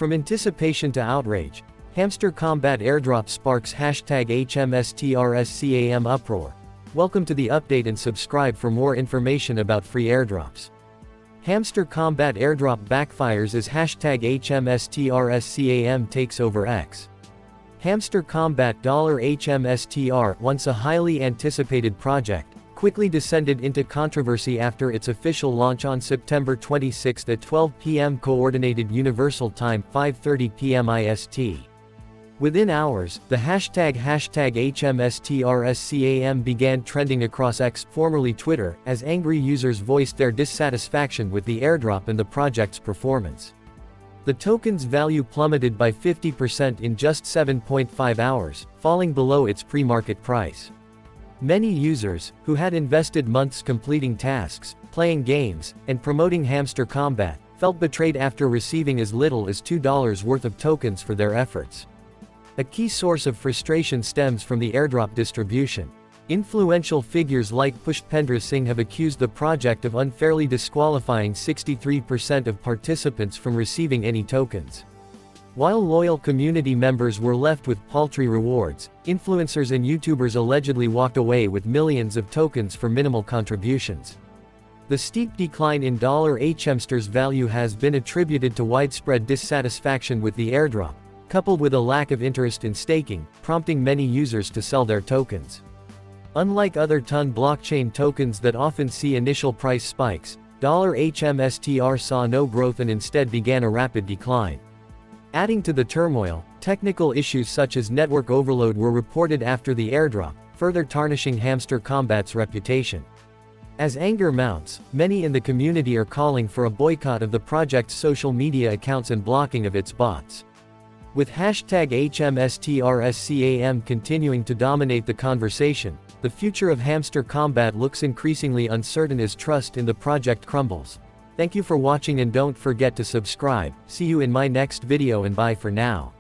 From anticipation to outrage, Hamster Combat airdrop sparks #HMSTRSCAM uproar. Welcome to the update and subscribe for more information about free airdrops. Hamster Combat airdrop backfires as #HMSTRSCAM takes over X. Hamster Combat $HMSTR, once a highly anticipated project, quickly descended into controversy after its official launch on September 26 at 12 p.m. Coordinated Universal Time, 5:30 p.m. IST. Within hours, the #HMSTRSCAM began trending across X, formerly Twitter, as angry users voiced their dissatisfaction with the airdrop and the project's performance. The token's value plummeted by 50% in just 7.5 hours, falling below its pre-market price. Many users, who had invested months completing tasks, playing games, and promoting Hamster Combat, felt betrayed after receiving as little as $2 worth of tokens for their efforts. A key source of frustration stems from the airdrop distribution. Influential figures like Pushpendra Singh have accused the project of unfairly disqualifying 63% of participants from receiving any tokens. While loyal community members were left with paltry rewards, influencers and YouTubers allegedly walked away with millions of tokens for minimal contributions. The steep decline in $HMSTR's value has been attributed to widespread dissatisfaction with the airdrop, coupled with a lack of interest in staking, prompting many users to sell their tokens. Unlike other ton blockchain tokens that often see initial price spikes, $HMSTR saw no growth and instead began a rapid decline. Adding to the turmoil, technical issues such as network overload were reported after the airdrop, further tarnishing Hamster Combat's reputation. As anger mounts, many in the community are calling for a boycott of the project's social media accounts and blocking of its bots. With #HMSTRSCAM continuing to dominate the conversation, the future of Hamster Combat looks increasingly uncertain as trust in the project crumbles. Thank you for watching and don't forget to subscribe. See you in my next video and bye for now.